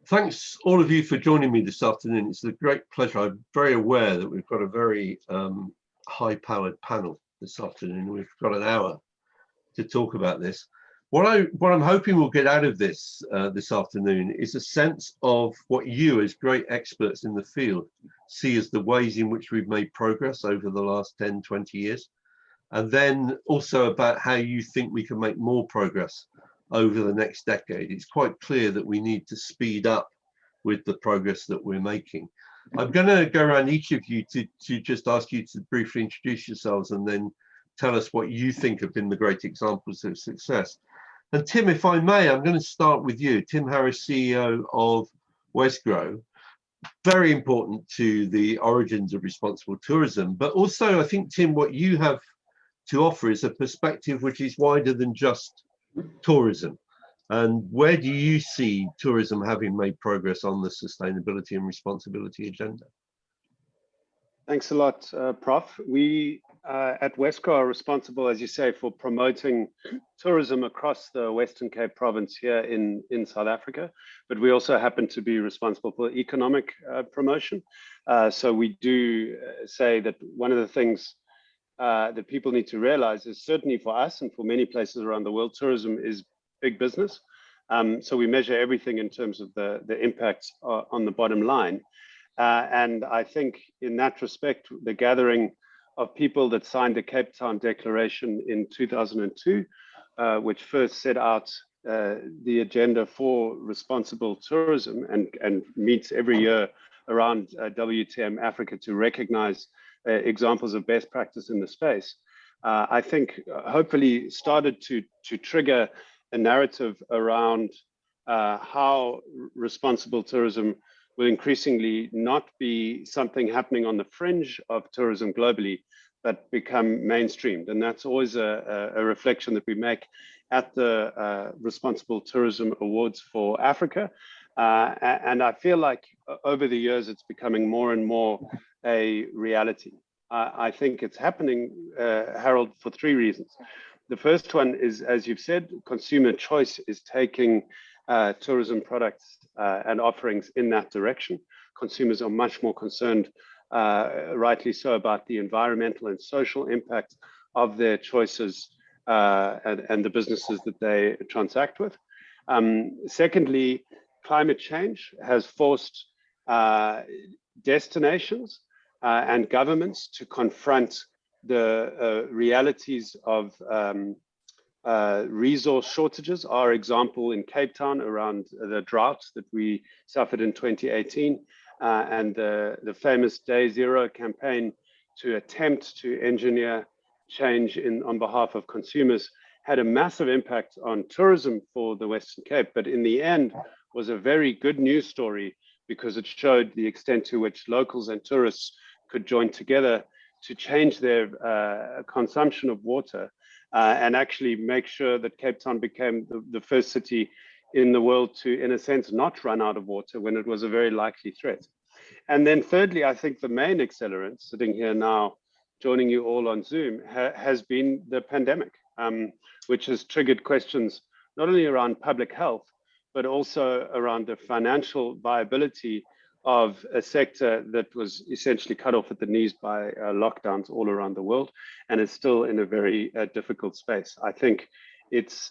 Thanks all of you for joining me this afternoon. It's a great pleasure. I'm very aware that we've got a very high-powered panel this afternoon. We've got an hour to talk about this. What I'm hoping we'll get out of this this afternoon is a sense of what you, as great experts in the field, see as the ways in which we've made progress over the last 10, 20 years, and then also about how you think we can make more progress over the next decade. It's quite clear that we need to speed up with the progress that we're making. I'm going to go around each of you to just ask you to briefly introduce yourselves and then tell us what you think have been the great examples of success. And Tim, if I may, I'm going to start with you. Tim Harris, CEO of Wesgrow. Very important to the origins of responsible tourism, but also I think, Tim, what you have to offer is a perspective which is wider than just tourism. And where do you see tourism having made progress on the sustainability and responsibility agenda? Thanks a lot, Prof. We at Wesgrow are responsible, as you say, for promoting tourism across the Western Cape province here in South Africa, but we also happen to be responsible for economic promotion. So we do say that one of the things that people need to realize is, certainly for us and for many places around the world, tourism is big business. So we measure everything in terms of the impacts on the bottom line. And I think in that respect, the gathering of people that signed the Cape Town Declaration in 2002, which first set out the agenda for responsible tourism and meets every year around WTM Africa to recognize examples of best practice in the space, I think hopefully started to trigger a narrative around how responsible tourism will increasingly not be something happening on the fringe of tourism globally, but become mainstreamed. And that's always a reflection that we make at the Responsible Tourism Awards for Africa. And I feel like over the years, it's becoming more and more a reality. I think it's happening, Harold, for three reasons. The first one is, as you've said, consumer choice is taking tourism products and offerings in that direction. Consumers are much more concerned, rightly so, about the environmental and social impact of their choices and the businesses that they transact with. Secondly, climate change has forced destinations and governments to confront the realities of resource shortages. Our example in Cape Town around the drought that we suffered in 2018 and the famous Day Zero campaign to attempt to engineer change on behalf of consumers had a massive impact on tourism for the Western Cape, but in the end was a very good news story because it showed the extent to which locals and tourists could join together to change their consumption of water and actually make sure that Cape Town became the first city in the world to, in a sense, not run out of water when it was a very likely threat. And then thirdly, I think the main accelerant, sitting here now, joining you all on Zoom, has been the pandemic, which has triggered questions not only around public health, but also around the financial viability of a sector that was essentially cut off at the knees by lockdowns all around the world, and is still in a very difficult space. I think it's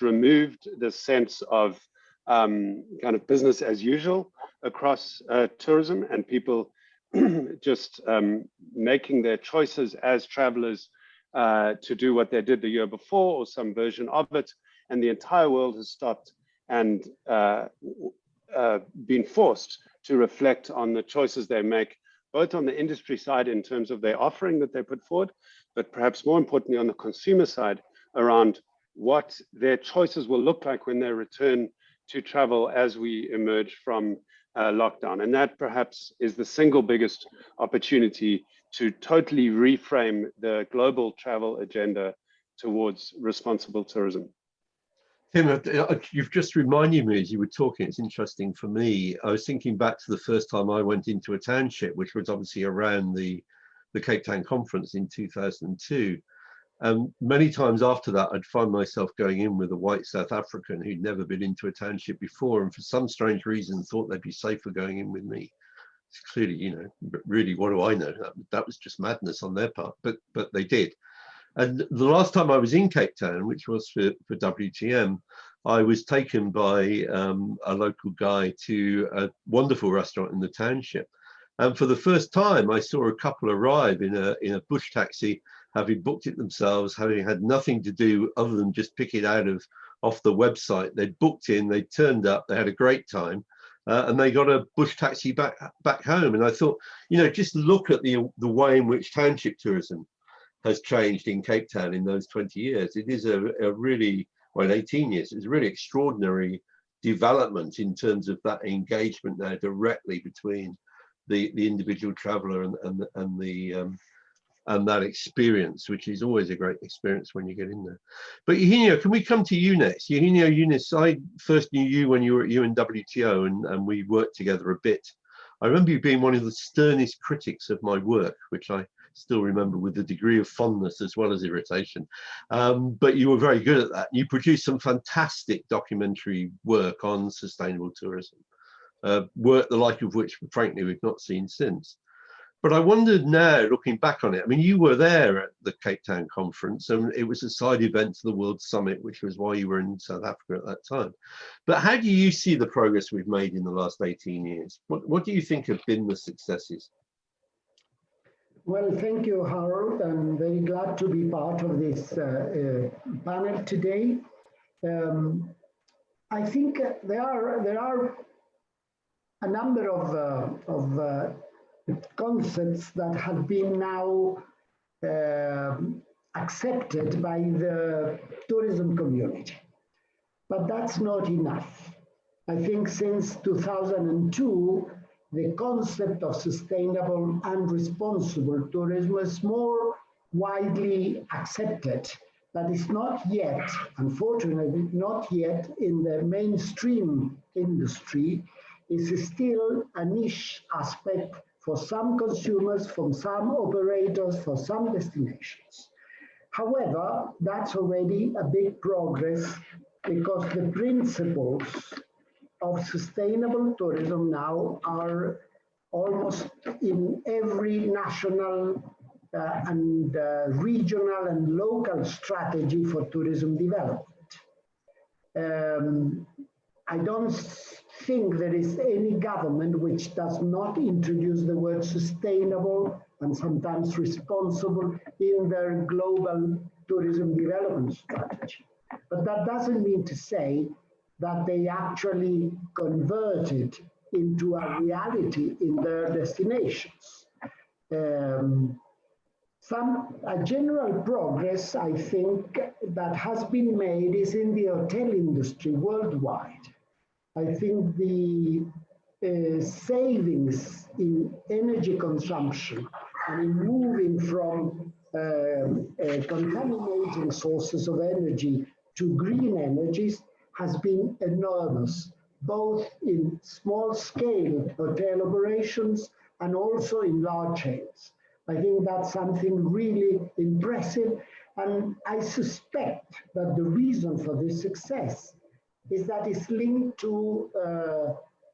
removed the sense of kind of business as usual across tourism, and people just making their choices as travelers to do what they did the year before or some version of it, and the entire world has stopped and been forced to reflect on the choices they make, both on the industry side in terms of their offering that they put forward, but perhaps more importantly on the consumer side around what their choices will look like when they return to travel as we emerge from lockdown. And that perhaps is the single biggest opportunity to totally reframe the global travel agenda towards responsible tourism. Tim, you've just reminded me as you were talking, it's interesting for me. I was thinking back to the first time I went into a township, which was obviously around the Cape Town conference in 2002. And many times after that, I'd find myself going in with a white South African who'd never been into a township before, and for some strange reason thought they'd be safer going in with me. It's clearly, you know, but really, what do I know? That was just madness on their part, but they did. And the last time I was in Cape Town, which was for WTM, I was taken by a local guy to a wonderful restaurant in the township. And for the first time, I saw a couple arrive in a bush taxi, having booked it themselves, having had nothing to do other than just pick it off the website. They'd booked in, they turned up, they had a great time, and they got a bush taxi back home. And I thought, you know, just look at the way in which township tourism has changed in Cape Town in those 20 years. It is a really, well, in 18 years, it's a really extraordinary development in terms of that engagement now directly between the individual traveller and that experience, which is always a great experience when you get in there. But Eugenio, can we come to you next? Eugenio Younis, I first knew you when you were at UNWTO, and we worked together a bit. I remember you being one of the sternest critics of my work, which I still remember with a degree of fondness as well as irritation. But you were very good at that. You produced some fantastic documentary work on sustainable tourism, work the like of which, frankly, we've not seen since. But I wondered now, looking back on it, I mean, you were there at the Cape Town conference, and it was a side event to the World Summit, which was why you were in South Africa at that time. But how do you see the progress we've made in the last 18 years? What do you think have been the successes? Well, thank you, Harold. I'm very glad to be part of this panel today. I think there are a number of concepts that have been now accepted by the tourism community, but that's not enough. I think since 2002, the concept of sustainable and responsible tourism is more widely accepted, but it's not yet, unfortunately, not yet in the mainstream industry. It's still a niche aspect for some consumers, from some operators, for some destinations. However, that's already a big progress, because the principles of sustainable tourism now are almost in every national and regional and local strategy for tourism development. I don't think there is any government which does not introduce the word sustainable and sometimes responsible in their global tourism development strategy. But that doesn't mean to say that they actually convert it into a reality in their destinations. A general progress, I think, that has been made is in the hotel industry worldwide. I think the savings in energy consumption and in moving from contaminating sources of energy to green energies has been enormous, both in small-scale hotel operations and also in large chains. I think that's something really impressive, and I suspect that the reason for this success is that it's linked to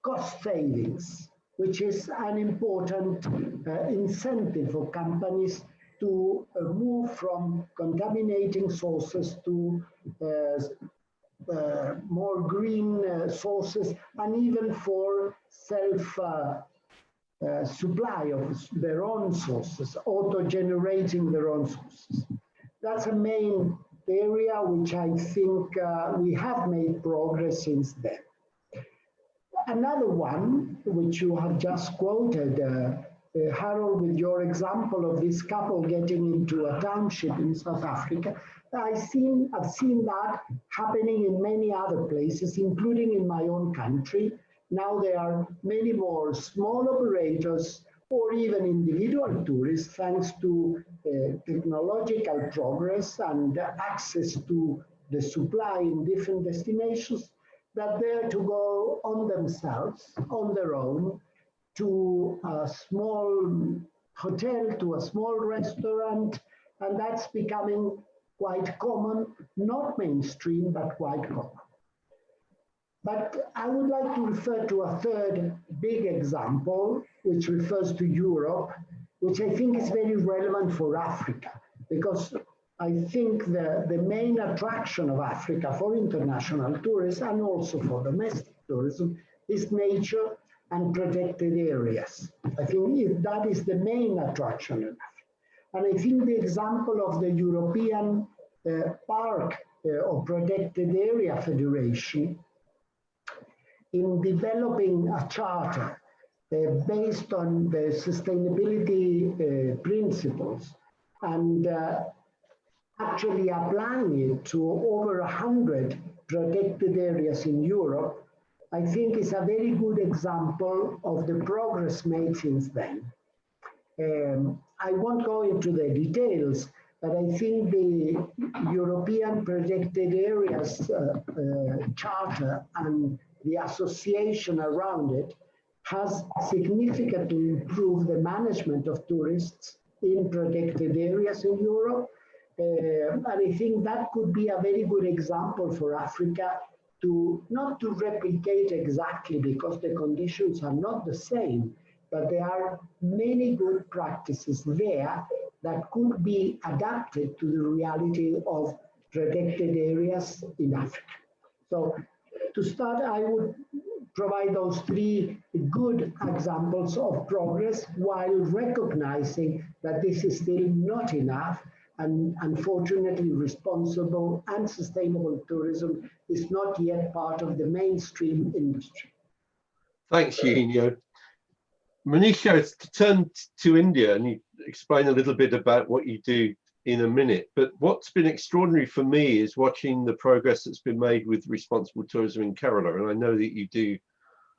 cost savings, which is an important incentive for companies to move from contaminating sources to more green sources, and even for supply of their own sources, auto-generating their own sources. That's a main area which I think we have made progress since then. Another one, which you have just quoted, Harold, with your example of this couple getting into a township in South Africa, I've seen that happening in many other places, including in my own country. Now there are many more small operators or even individual tourists, thanks to technological progress and access to the supply in different destinations, that dare to go on themselves, on their own, to a small hotel, to a small restaurant, and that's becoming quite common, not mainstream, but quite common. But I would like to refer to a third big example, which refers to Europe, which I think is very relevant for Africa, because I think the main attraction of Africa for international tourism and also for domestic tourism is nature and protected areas. I think that is the main attraction in Africa. And I think the example of the European Park or Protected Area Federation in developing a charter based on the sustainability principles and actually applying it to over 100 protected areas in Europe, I think is a very good example of the progress made since then. I won't go into the details, but I think the European Protected Areas Charter and the association around it has significantly improved the management of tourists in protected areas in Europe. And I think that could be a very good example for Africa to not to replicate exactly because the conditions are not the same, but there are many good practices there that could be adapted to the reality of protected areas in Africa. So to start, I would provide those three good examples of progress while recognizing that this is still not enough, and unfortunately responsible and sustainable tourism is not yet part of the mainstream industry. Thanks, Eugenio. Manisha, to turn to India, and you explain a little bit about what you do in a minute, but what's been extraordinary for me is watching the progress that's been made with responsible tourism in Kerala, and I know that you do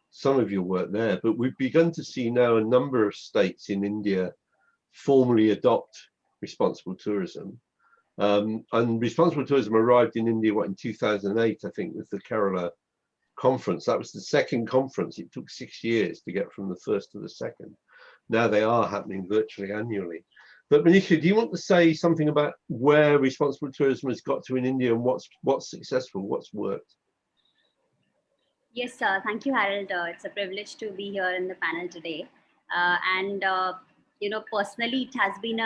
some of your work there, but we've begun to see now a number of states in India formally adopt responsible tourism. And responsible tourism arrived in India, in 2008, I think, with the Kerala conference. That was the second conference. It took 6 years to get from the first to the second. Now they are happening virtually annually. But Manisha, do you want to say something about where responsible tourism has got to in India and what's successful, what's worked? Yes, thank you, Harold. It's a privilege to be here in the panel today. Personally, it has been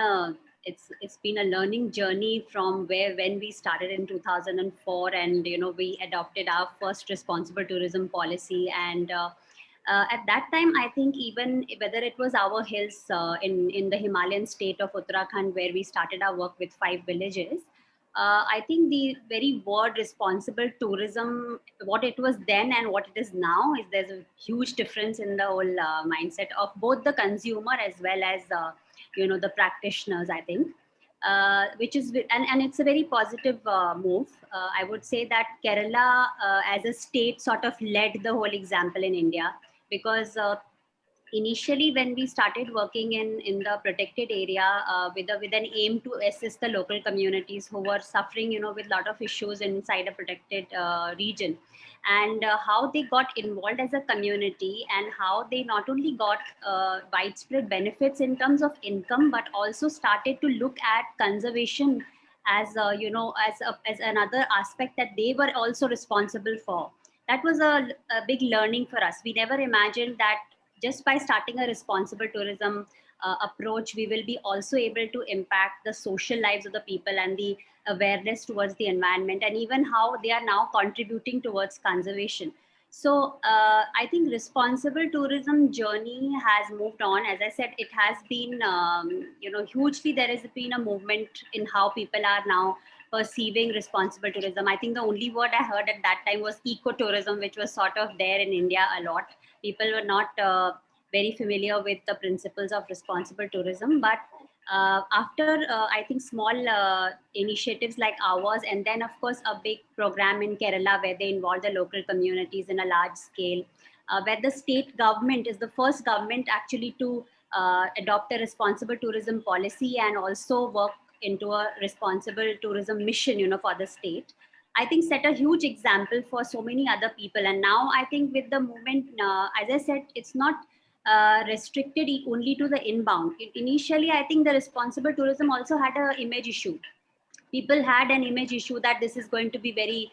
it's been a learning journey from when we started in 2004, and we adopted our first responsible tourism policy. And at that time, I think even whether it was our hills in the Himalayan state of Uttarakhand, where we started our work with 5 villages. I think the very word responsible tourism, what it was then and what it is now, is there's a huge difference in the whole mindset of both the consumer as well as the practitioners, I think, which is and it's a very positive move. I would say that Kerala as a state sort of led the whole example in India, because initially when we started working in the protected area with an aim to assist the local communities who were suffering with a lot of issues inside a protected region, and how they got involved as a community, and how they not only got widespread benefits in terms of income, but also started to look at conservation as as another aspect that they were also responsible for. That was a big learning for us. We never imagined that just by starting a responsible tourism approach, we will be also able to impact the social lives of the people and the awareness towards the environment, and even how they are now contributing towards conservation. So I think responsible tourism journey has moved on. As I said, it has been, hugely, there has been a movement in how people are now perceiving responsible tourism. I think the only word I heard at that time was ecotourism, which was sort of there in India a lot. People were not very familiar with the principles of responsible tourism. But after, I think, small initiatives like ours, and then, of course, a big program in Kerala where they involve the local communities in a large scale, where the state government is the first government actually to adopt a responsible tourism policy and also work into a responsible tourism mission, for the state. I think set a huge example for so many other people. And now I think with the movement, as I said, it's not restricted only to the inbound. Initially, I think the responsible tourism also had an image issue. people had an image issue that this is going to be very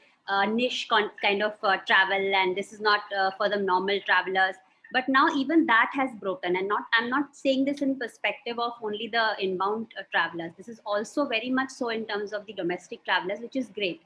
niche kind of travel, and this is not for the normal travelers. But now even that has broken, and I'm not saying this in perspective of only the inbound travelers. This is also very much so in terms of the domestic travelers, which is great.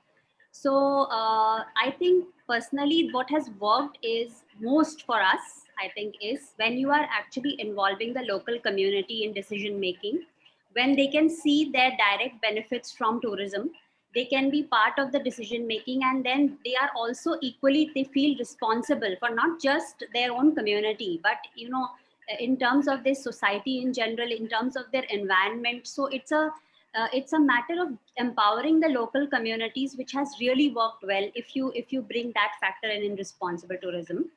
So I think personally what has worked is most for us, I think, is when you are actually involving the local community in decision making, when they can see their direct benefits from tourism, they can be part of the decision making, and then they are also equally, they feel responsible for not just their own community, but in terms of their society in general, in terms of their environment. So it's a matter of empowering the local communities, which has really worked well if you bring that factor in responsible tourism.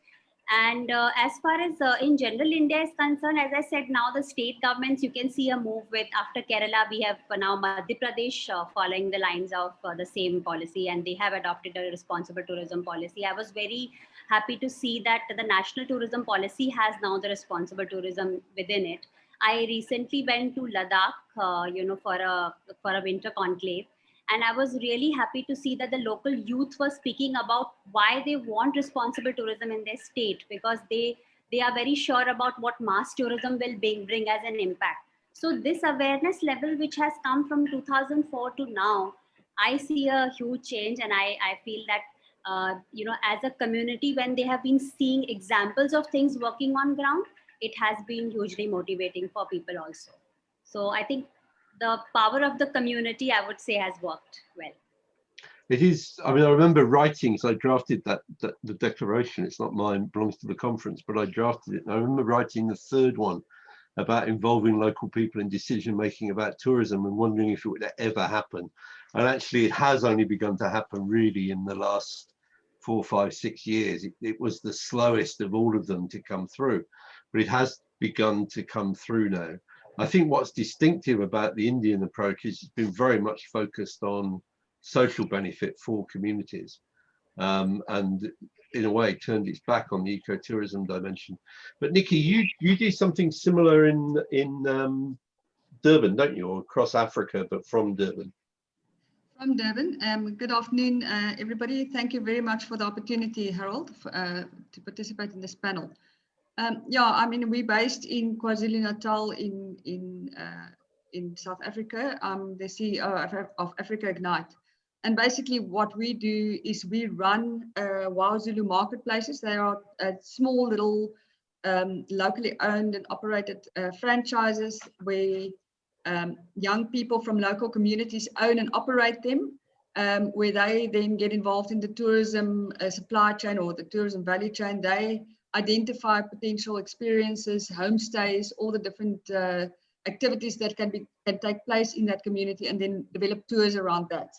And as far as in general India is concerned, as I said, now the state governments, you can see a move with, after Kerala, we have now Madhya Pradesh following the lines of the same policy, and they have adopted a responsible tourism policy. I was very happy to see that the national tourism policy has now the responsible tourism within it. I recently went to Ladakh, for a winter conclave, and I was really happy to see that the local youth were speaking about why they want responsible tourism in their state, because they are very sure about what mass tourism will bring as an impact. So this awareness level, which has come from 2004 to now, I see a huge change, and I feel that as a community, when they have been seeing examples of things working on ground, it has been hugely motivating for people also. So I think the power of the community, I would say, has worked well. It is. I mean, I remember writing, so I drafted the declaration. It's not mine, it belongs to the conference, but I drafted it. And I remember writing the third one about involving local people in decision making about tourism, and wondering if it would ever happen. And actually, it has only begun to happen really in the last 4, 5, 6 years. It was the slowest of all of them to come through, but it has begun to come through now. I think what's distinctive about the Indian approach is it's been very much focused on social benefit for communities, and in a way turned its back on the ecotourism dimension. But Nikki, you do something similar in Durban, don't you, or across Africa, but from Durban? From Durban. Good afternoon, everybody. Thank you very much for the opportunity, Harold, to participate in this panel. Yeah, I mean, we're based in KwaZulu-Natal in South Africa. I'm the CEO of Africa Ignite. And basically what we do is we run Wow Zulu marketplaces. They are small little locally owned and operated franchises where young people from local communities own and operate them, where they then get involved in the tourism supply chain or the tourism value chain. They identify potential experiences, homestays, all the different activities that can take place in that community, and then develop tours around that.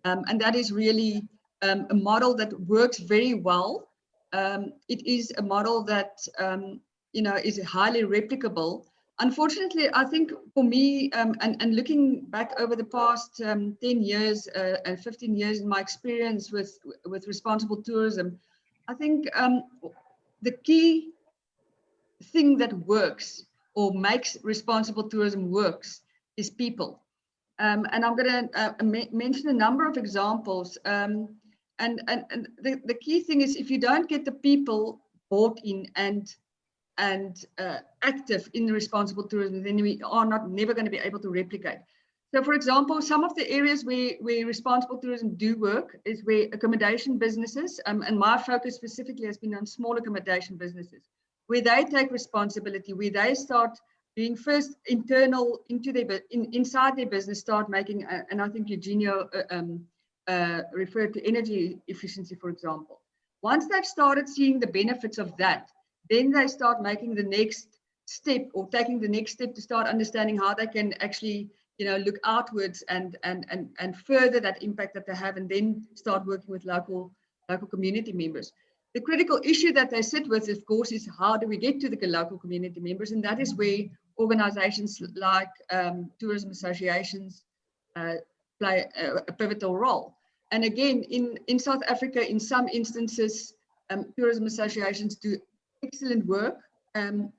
And that is really a model that works very well. It is a model that is highly replicable. Unfortunately, I think for me, and looking back over the past 10 years and 15 years in my experience with responsible tourism, I think the key thing that works or makes responsible tourism works is people. And I'm going to mention a number of examples. And the key thing is, if you don't get the people bought in and active in responsible tourism, then we are never going to be able to replicate. So, for example, some of the areas where responsible tourism do work is where accommodation businesses, and my focus specifically has been on small accommodation businesses, where they take responsibility, where they start being first internal into their inside their business, start making, and I think Eugenio referred to energy efficiency, for example. Once they've started seeing the benefits of that, then they start making the next step, or taking the next step to start understanding how they can actually, look outwards and further that impact that they have, and then start working with local community members. The critical issue that they sit with, of course, is how do we get to the local community members, and that is where organizations like tourism associations play a pivotal role. And again, in South Africa, in some instances, tourism associations do excellent work to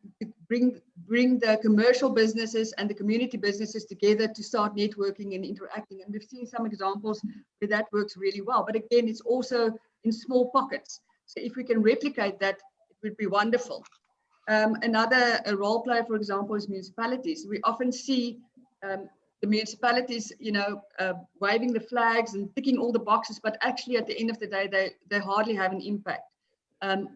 bring the commercial businesses and the community businesses together to start networking and interacting. And we've seen some examples where that works really well. But again, it's also in small pockets. So if we can replicate that, it would be wonderful. Another role player, for example, is municipalities. We often see the municipalities, waving the flags and ticking all the boxes, but actually at the end of the day, they hardly have an impact.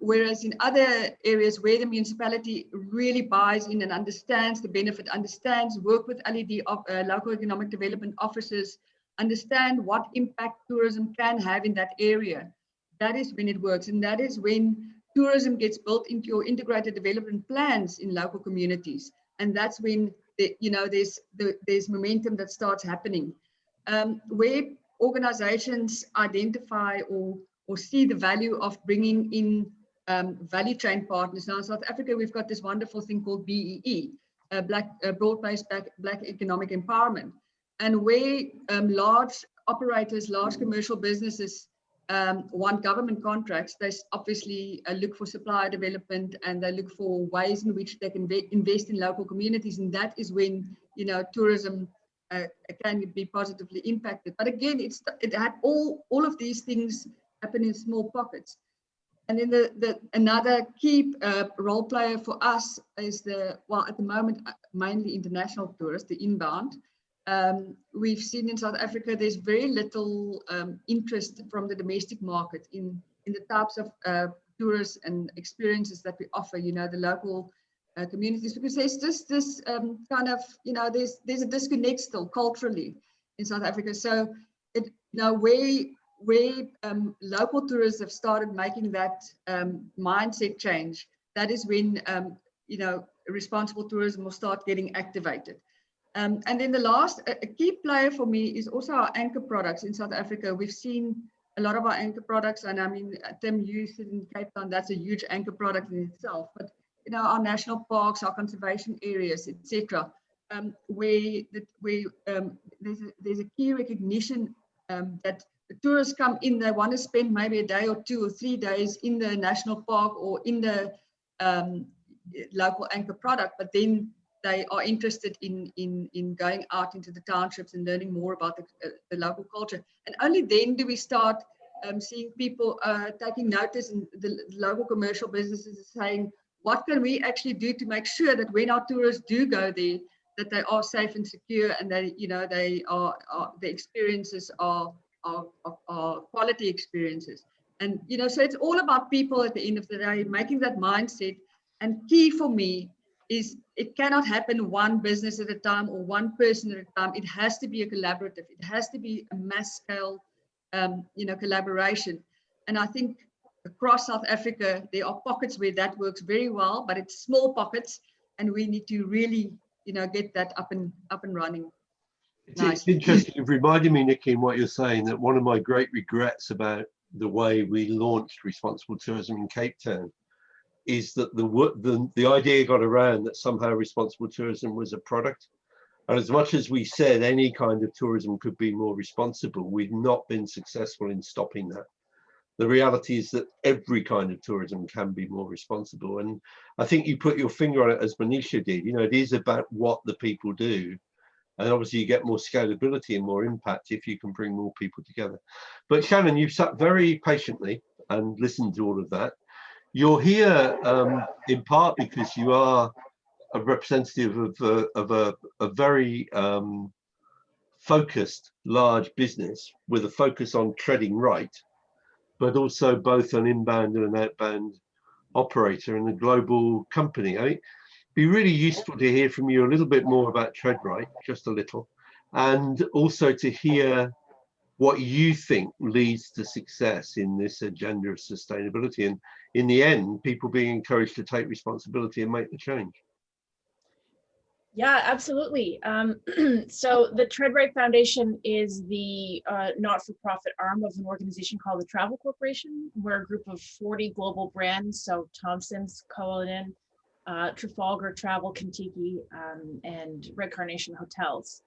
Whereas in other areas where the municipality really buys in and understands the benefit, understands, work with LED, local economic development officers, understand what impact tourism can have in that area, that is when it works. And that is when tourism gets built into your integrated development plans in local communities. And that's when there's momentum that starts happening. Where organizations identify or see the value of bringing in value chain partners. Now in South Africa, we've got this wonderful thing called BEE, broad-based Black economic empowerment. And where large operators, large commercial businesses want government contracts, they obviously look for supplier development, and they look for ways in which they can invest in local communities. And that is when, tourism can be positively impacted. But again, it had all of these things happen in small pockets. And then another key role player for us is at the moment, mainly international tourists, the inbound. We've seen in South Africa, there's very little interest from the domestic market in the types of tourists and experiences that we offer, the local communities, because there's just this kind of, there's a disconnect still culturally in South Africa. So, where local tourists have started making that mindset change, that is when, responsible tourism will start getting activated. And then the last, a key player for me is also our anchor products in South Africa. We've seen a lot of our anchor products, and I mean, Tim, you sit in Cape Town, that's a huge anchor product in itself. But our national parks, our conservation areas, etc., where there's a key recognition that the tourists come in, they want to spend maybe a day or 2 or 3 days in the national park or in the local anchor product, but then they are interested in going out into the townships and learning more about the local culture. And only then do we start seeing people taking notice, and the local commercial businesses saying, what can we actually do to make sure that when our tourists do go there, that they are safe and secure, and they, the experiences are quality experiences. And, so it's all about people at the end of the day, making that mindset. And key for me is it cannot happen one business at a time or one person at a time. It has to be a collaborative. It has to be a mass scale, collaboration. And I think across South Africa, there are pockets where that works very well, but it's small pockets, and we need to really, get that up and running. It's interesting. You've reminded me, Nikki, in what you're saying, that one of my great regrets about the way we launched responsible tourism in Cape Town is that the idea got around that somehow responsible tourism was a product. And as much as we said any kind of tourism could be more responsible, we've not been successful in stopping that. The reality is that every kind of tourism can be more responsible. And I think you put your finger on it, as Manisha did. It is about what the people do. And obviously you get more scalability and more impact if you can bring more people together. But Shannon, you've sat very patiently and listened to all of that. You're here in part because you are a representative of a very focused large business with a focus on treading right, but also both an inbound and an outbound operator in a global company. It'd be really useful to hear from you a little bit more about Tread Right, just a little, and also to hear what you think leads to success in this agenda of sustainability, and in the end, people being encouraged to take responsibility and make the change. Yeah, absolutely. So the Tread Right Foundation is the not-for-profit arm of an organization called the Travel Corporation. We're a group of 40 global brands, so Thompson's, Cullinan, Trafalgar Travel, Kentucky, and Red Carnation Hotels.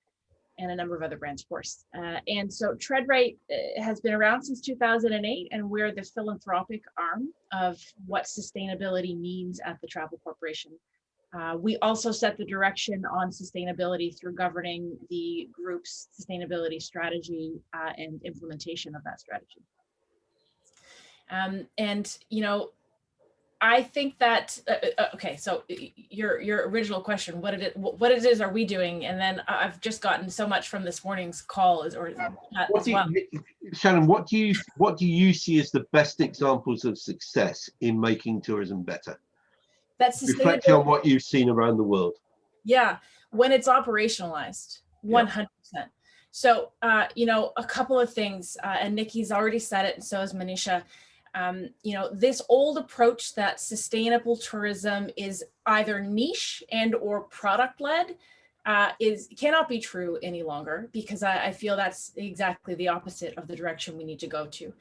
and a number of other brands, of course. And so TreadRight has been around since 2008, and we're the philanthropic arm of what sustainability means at the Travel Corporation. We also set the direction on sustainability through governing the group's sustainability strategy and implementation of that strategy. And, you know, I think that, okay, so your original question, what it is are we doing? And then I've just gotten so much from this morning's call as well. Shannon, what do you see as the best examples of success in making tourism better? That's reflecting on what you've seen around the world. Yeah, when it's operationalized, 100%. So, you know, a couple of things, and Nikki's already said it, and so has Manisha. You know, this old approach that sustainable tourism is either niche and or product led cannot be true any longer, because I feel that's exactly the opposite of the direction we need to go to.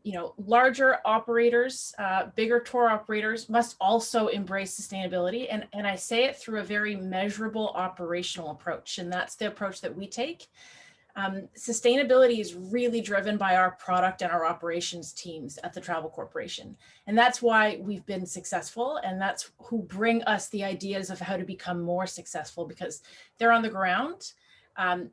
You know, larger operators, bigger tour operators must also embrace sustainability. And I say it through a very measurable operational approach. And that's the approach that we take. Sustainability is really driven by our product and our operations teams at the Travel Corporation. And that's why we've been successful. And that's who bring us the ideas of how to become more successful, because they're on the ground.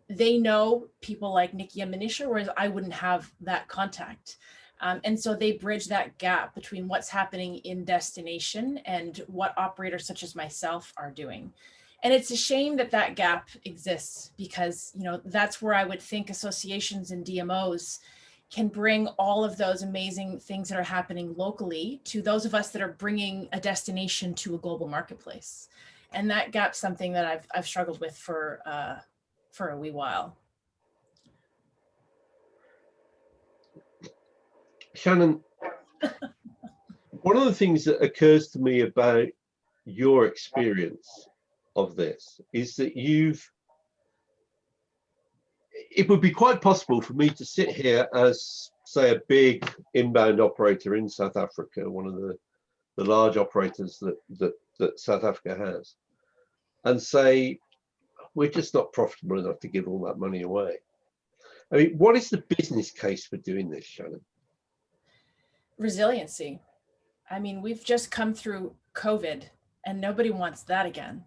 They know people like Nikki and Manisha, whereas I wouldn't have that contact. And so they bridge that gap between what's happening in destination and what operators such as myself are doing. And it's a shame that that gap exists, because, you know, that's where I would think associations and DMOs can bring all of those amazing things that are happening locally to those of us that are bringing a destination to a global marketplace. And that gap's something that I've struggled with for a wee while. Shannon, one of the things that occurs to me about your experience of this is that it would be quite possible for me to sit here as, say, a big inbound operator in South Africa, one of the large operators that South Africa has, and say, we're just not profitable enough to give all that money away. I mean, what is the business case for doing this, Shannon? Resiliency. I mean, we've just come through COVID and nobody wants that again.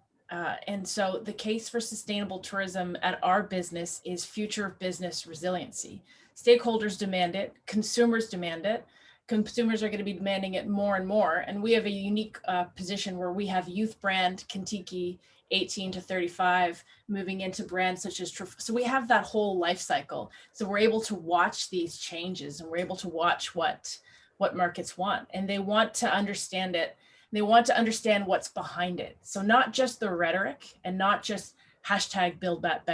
And so the case for sustainable tourism at our business is future business resiliency. Stakeholders demand it, consumers demand it. Consumers are going to be demanding it more and more. And we have a unique position where we have youth brand Kintiki 18 to 35 moving into brands such as, so we have that whole life cycle. So we're able to watch these changes, and we're able to watch what markets want, and they want to understand it. They want to understand what's behind it. So not just the rhetoric and not just hashtag build back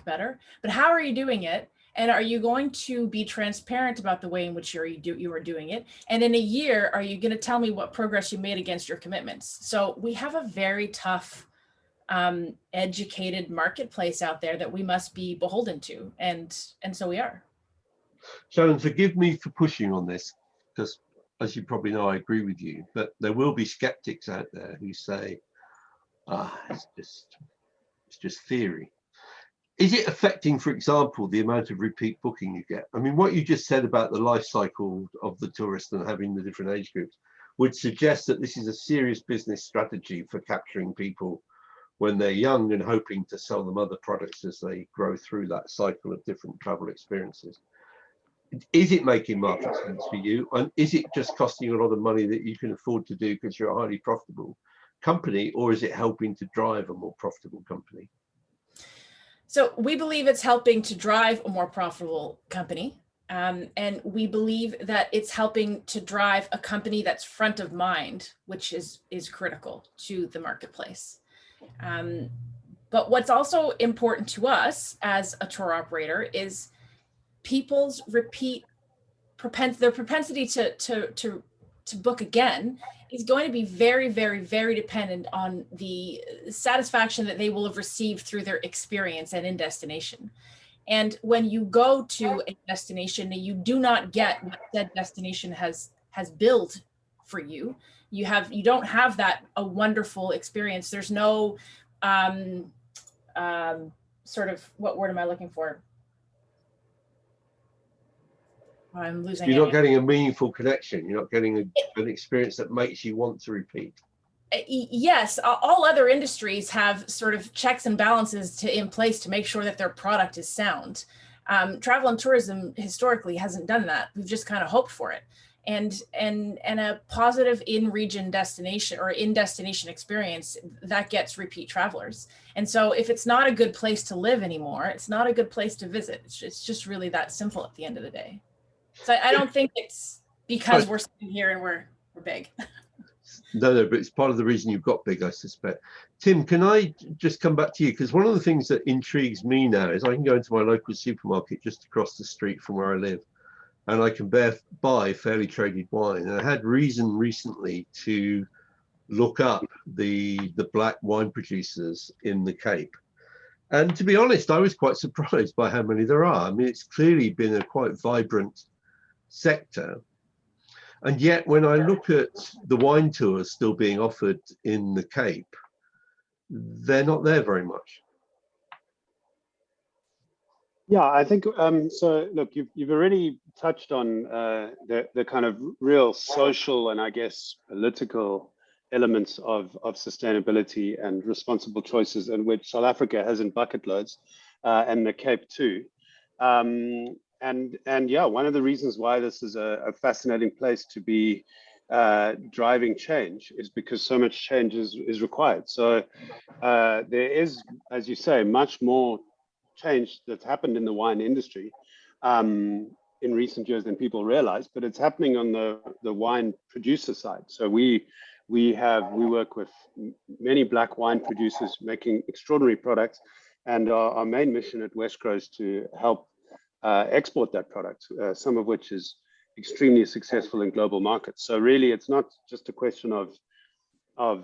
better, but how are you doing it? And are you going to be transparent about the way in which you are doing it? And in a year, are you going to tell me what progress you made against your commitments? So we have a very tough, educated marketplace out there that we must be beholden to. And so we are. Shannon, forgive me for pushing on this, because as you probably know, I agree with you, but there will be skeptics out there who say, it's just theory. Is it affecting, for example, the amount of repeat booking you get? I mean, what you just said about the life cycle of the tourist and having the different age groups would suggest that this is a serious business strategy for capturing people when they're young and hoping to sell them other products as they grow through that cycle of different travel experiences. Is it making market sense for you? And is it just costing you a lot of money that you can afford to do because you're a highly profitable company, or is it helping to drive a more profitable company? So we believe it's helping to drive a more profitable company. And we believe that it's helping to drive a company that's front of mind, which is critical to the marketplace. But what's also important to us as a tour operator is people's their propensity to book again is going to be very, very, very dependent on the satisfaction that they will have received through their experience and in destination. And when you go to a destination and you do not get what that destination has built for you, you don't have a wonderful experience. There's no sort of, what word am I looking for? I'm losing You're not it. getting a meaningful connection. You're not getting an experience that makes you want to repeat. Yes, all other industries have sort of checks and balances in place to make sure that their product is sound. Travel and tourism historically hasn't done that. We've just kind of hoped for it. And a positive in-region destination or in-destination experience, that gets repeat travelers. And so if it's not a good place to live anymore, it's not a good place to visit. It's just really that simple at the end of the day. So I don't think it's because we're sitting here and we're big. No, but it's part of the reason you've got big, I suspect. Tim, can I just come back to you? Because one of the things that intrigues me now is I can go into my local supermarket just across the street from where I live, and I can buy fairly traded wine. And I had reason recently to look up the black wine producers in the Cape. And to be honest, I was quite surprised by how many there are. I mean, it's clearly been a quite vibrant sector. And yet, when I look at the wine tours still being offered in the Cape, they're not there very much. Yeah, I think so. Look, you've already touched on the kind of real social and I guess political elements of sustainability and responsible choices, in which South Africa has in bucket loads, and the Cape too. And yeah, one of the reasons why this is a fascinating place to be driving change is because so much change is required. So there is, as you say, much more change that's happened in the wine industry in recent years than people realize, but it's happening on the wine producer side. So we work with many black wine producers making extraordinary products, and our main mission at Westgrow is to help export that product, some of which is extremely successful in global markets. So really, it's not just a question of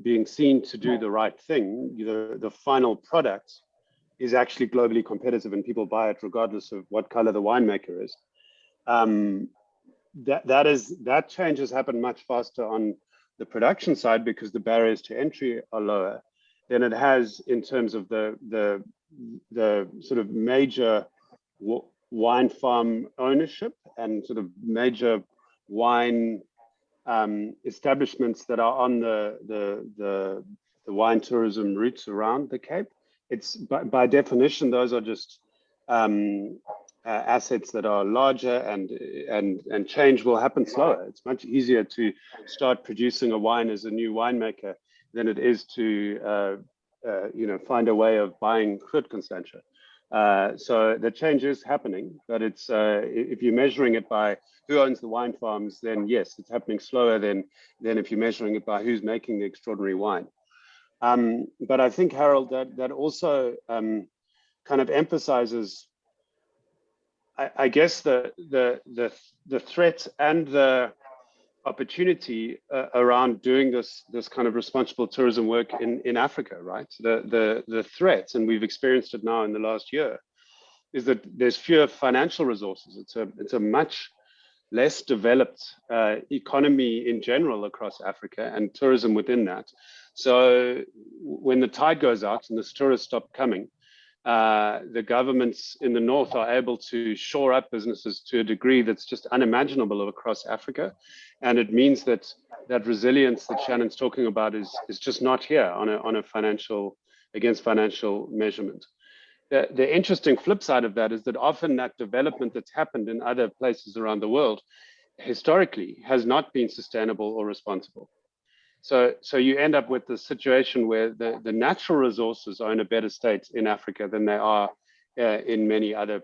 being seen to do the right thing. The final product is actually globally competitive, and people buy it regardless of what color the winemaker is. That change has happened much faster on the production side because the barriers to entry are lower than it has in terms of the sort of major wine farm ownership and sort of major wine establishments that are on the wine tourism routes around the Cape. It's by definition, those are just assets that are larger, and change will happen slower. It's much easier to start producing a wine as a new winemaker than it is to find a way of buying Groot Constantia. So the change is happening, but it's if you're measuring it by who owns the wine farms, then yes, it's happening slower than if you're measuring it by who's making the extraordinary wine. But I think, Harold, that also kind of emphasizes, I guess, the threat and the opportunity around doing this kind of responsible tourism work in Africa, right? The threat, and we've experienced it now in the last year, is that there's fewer financial resources. It's a much less developed economy in general across Africa, and tourism within that. So when the tide goes out and the tourists stop coming, the governments in the north are able to shore up businesses to a degree that's just unimaginable across Africa. And it means that resilience that Shannon's talking about is just not here on a financial measurement. The interesting flip side of that is that often that development that's happened in other places around the world historically has not been sustainable or responsible. So you end up with the situation where the natural resources are in a better state in Africa than they are in many other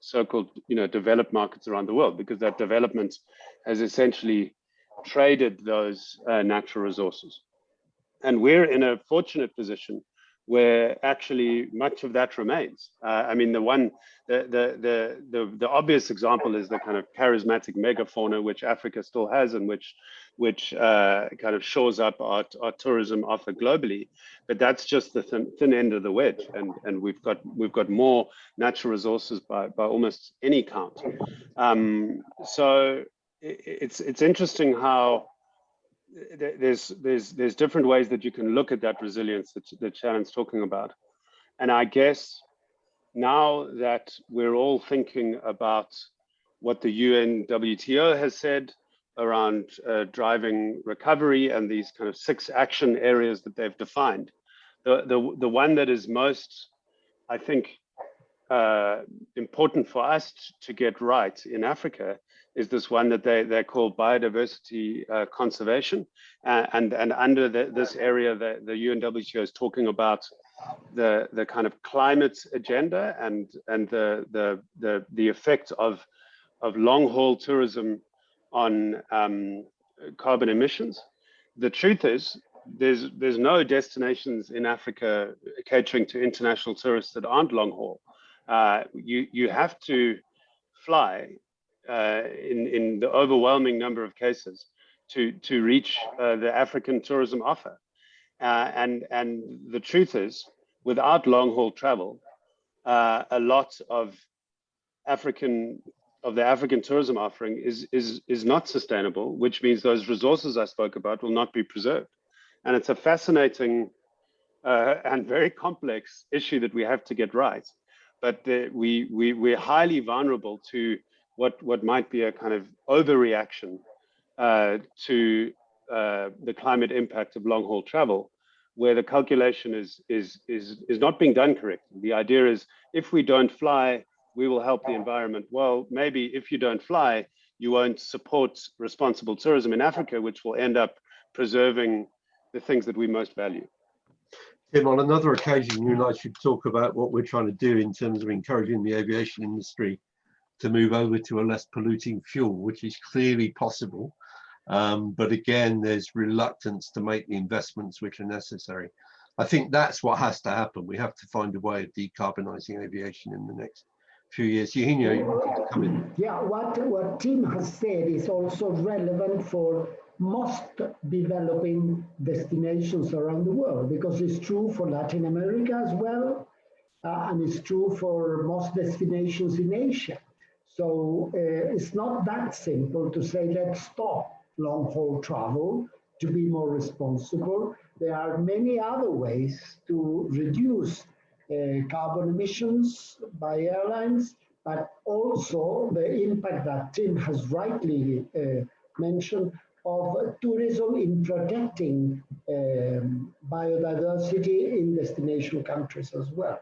so-called developed markets around the world, because that development has essentially traded those natural resources. And we're in a fortunate position where actually much of that remains. I mean, the obvious example is the kind of charismatic megafauna which Africa still has, and which kind of shores up our tourism offer globally. But that's just the thin end of the wedge, and we've got more natural resources by almost any count. So it's interesting how there's different ways that you can look at that resilience that Shannon's talking about. And I guess now that we're all thinking about what the UNWTO has said around driving recovery and these kind of 6 action areas that they've defined, the one that is most, I think, important for us to get right in Africa is this one that they call biodiversity conservation. And under this area, the UNWTO is talking about the kind of climate agenda and the effect of long haul tourism on carbon emissions. The truth is, there's no destinations in Africa catering to international tourists that aren't long haul. You have to fly in the overwhelming number of cases to reach the African tourism offer. And the truth is, without long haul travel, a lot of the African tourism offering is not sustainable, which means those resources I spoke about will not be preserved. And it's a fascinating and very complex issue that we have to get right. But we're highly vulnerable to what might be a kind of overreaction to the climate impact of long haul travel, where the calculation is not being done correctly. The idea is, if we don't fly, we will help the environment. Well, maybe if you don't fly, you won't support responsible tourism in Africa, which will end up preserving the things that we most value. Tim, on another occasion, you and I should talk about what we're trying to do in terms of encouraging the aviation industry to move over to a less polluting fuel, which is clearly possible. But again, there's reluctance to make the investments which are necessary. I think that's what has to happen. We have to find a way of decarbonising aviation in the next few years. Eugenio, you wanted to come in? Yeah, what Tim has said is also relevant for most developing destinations around the world, because it's true for Latin America as well, and it's true for most destinations in Asia. So it's not that simple to say, let's stop long-haul travel to be more responsible. There are many other ways to reduce carbon emissions by airlines, but also the impact that Tim has rightly mentioned of tourism in protecting biodiversity in destination countries as well.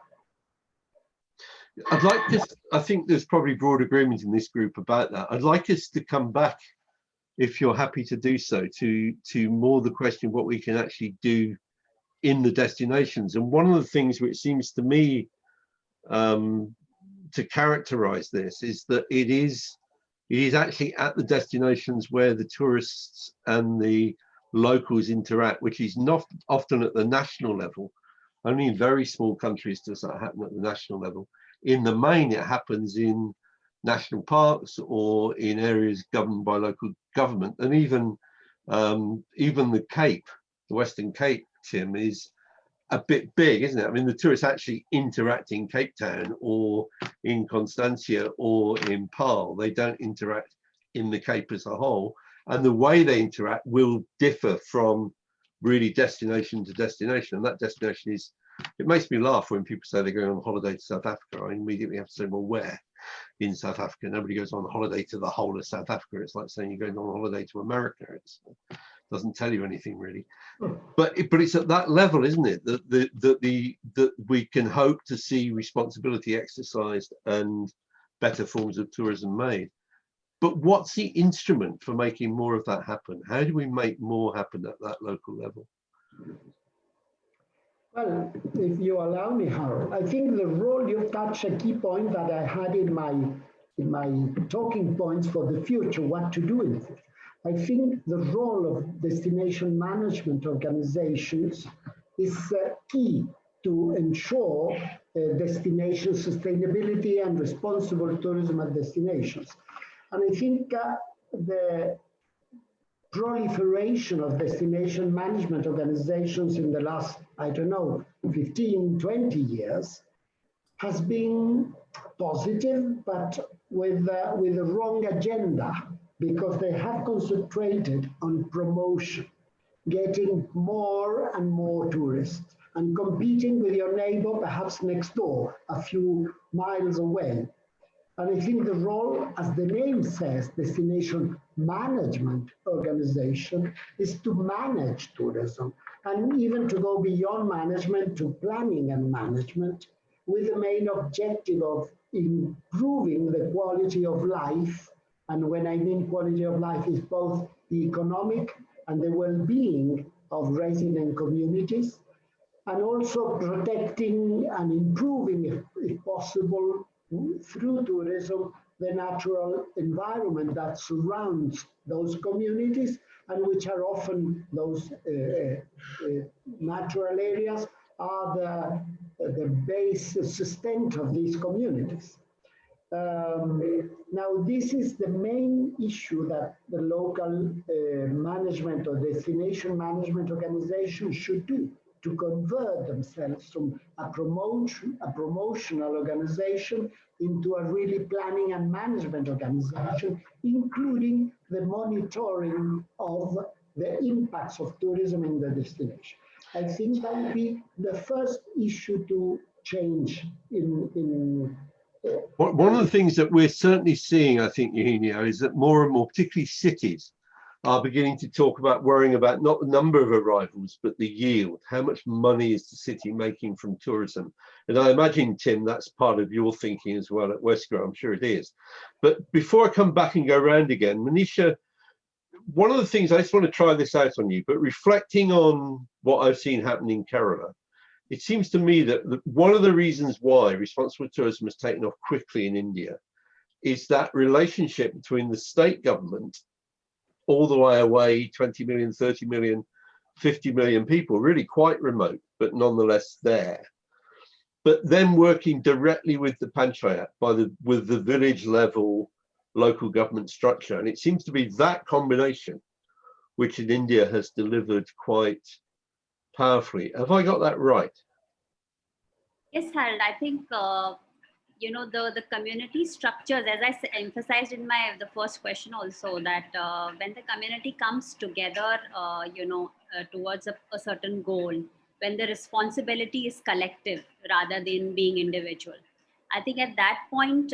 I'd like us, I think there's probably broad agreement in this group about that. I'd like us to come back, if you're happy to do so, to more the question of what we can actually do in the destinations. And one of the things which seems to me to characterize this is that it is actually at the destinations where the tourists and the locals interact, which is not often at the national level. Only in very small countries does that happen at the national level. In the main, it happens in national parks or in areas governed by local government. And even the Cape, the Western Cape, Tim, is a bit big, isn't it? I mean, the tourists actually interact in Cape Town or in Constantia or in Paarl. They don't interact in the Cape as a whole. And the way they interact will differ from really destination to destination. And that destination is, it makes me laugh when people say they're going on holiday to South Africa. I immediately have to say, well, where in South Africa? Nobody goes on holiday to the whole of South Africa. It's like saying you're going on holiday to America. It doesn't tell you anything really. But it's at that level, isn't it, that we can hope to see responsibility exercised and better forms of tourism made. But what's the instrument for making more of that happen? How do we make more happen at that local level? Well, if you allow me, Harold, I think the role, you've touched a key point that I had in my talking points for the future, what to do in the future. I think the role of destination management organizations is key to ensure destination sustainability and responsible tourism at destinations. And I think the proliferation of destination management organizations in the last, 15, 20 years has been positive, but with the wrong agenda, because they have concentrated on promotion, getting more and more tourists, and competing with your neighbor, perhaps next door, a few miles away. And I think the role, as the name says, destination management organization, is to manage tourism and even to go beyond management to planning and management, with the main objective of improving the quality of life. And when I mean quality of life, is both the economic and the well-being of resident communities, and also protecting and improving, if possible, through tourism, the natural environment that surrounds those communities, and which are often those natural areas are the base sustained of these communities. Now, this is the main issue that the local management or destination management organization should do, to convert themselves from a promotional organization into a really planning and management organization, including the monitoring of the impacts of tourism in the destination. I think that would be the first issue to change in One of the things that we're certainly seeing, I think, Eugenio, is that more and more, particularly cities, are beginning to talk about worrying about not the number of arrivals, but the yield. How much money is the city making from tourism? And I imagine, Tim, that's part of your thinking as well at Wesker. I'm sure it is. But before I come back and go around again, Manisha, one of the things, I just want to try this out on you, but reflecting on what I've seen happen in Kerala, it seems to me that one of the reasons why responsible tourism has taken off quickly in India is that relationship between the state government all the way away, 20 million, 30 million, 50 million people, really quite remote, but nonetheless there. But then working directly with the panchayat, with the village level local government structure. And it seems to be that combination which in India has delivered quite powerfully. Have I got that right? Yes, Harold, I think the community structures, as I emphasized in the first question also, that when the community comes together towards a certain goal, when the responsibility is collective rather than being individual, I think at that point,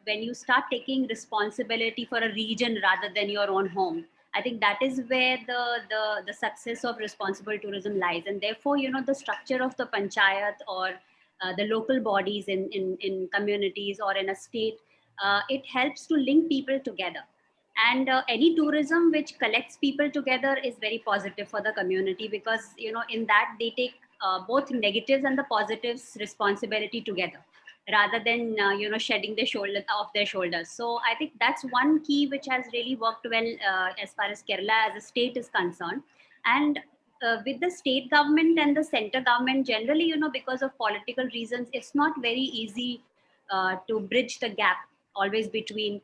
when you start taking responsibility for a region rather than your own home, I think that is where the success of responsible tourism lies. And therefore, the structure of the panchayat or the local bodies in communities or in a state, it helps to link people together. And any tourism which collects people together is very positive for the community, because, in that they take both negatives and the positives responsibility together, rather than shedding off their shoulders. So I think that's one key which has really worked well as far as Kerala as a state is concerned. And with the state government and the center government generally, because of political reasons, it's not very easy to bridge the gap always between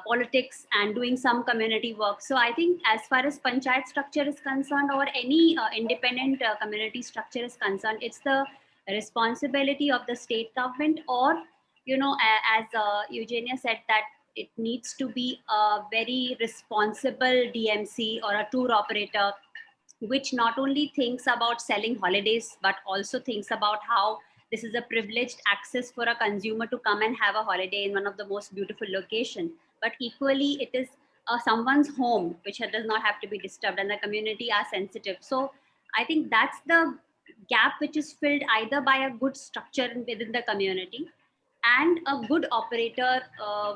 politics and doing some community work. So I think as far as panchayat structure is concerned, or any independent community structure is concerned, it's the responsibility of the state government, or as Eugenia said, that it needs to be a very responsible DMC or a tour operator, which not only thinks about selling holidays, but also thinks about how this is a privileged access for a consumer to come and have a holiday in one of the most beautiful locations. But equally, it is someone's home, which does not have to be disturbed, and the community are sensitive. So I think that's the gap which is filled either by a good structure within the community and a good operator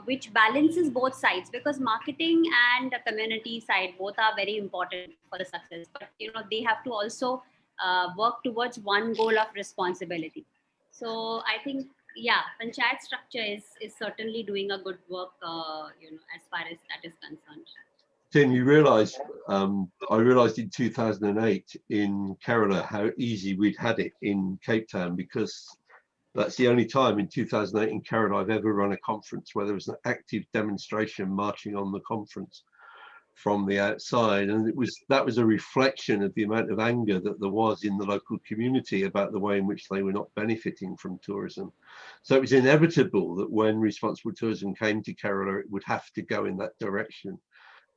which balances both sides, because marketing and the community side both are very important for the success, but they have to also work towards one goal of responsibility. So I think, yeah, panchayat structure is certainly doing a good work as far as that is concerned. Tim, you realise, I realised in 2008 in Kerala how easy we'd had it in Cape Town, because that's the only time in 2008 in Kerala I've ever run a conference where there was an active demonstration marching on the conference from the outside. And that was a reflection of the amount of anger that there was in the local community about the way in which they were not benefiting from tourism. So it was inevitable that when responsible tourism came to Kerala, it would have to go in that direction.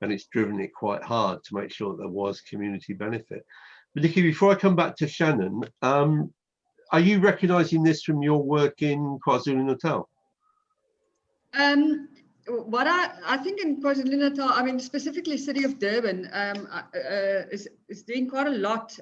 and it's driven it quite hard to make sure that there was community benefit. But Nikki, before I come back to Shannon, are you recognising this from your work in KwaZulu-Natal? What I think in KwaZulu-Natal, I mean, specifically city of Durban is doing quite a lot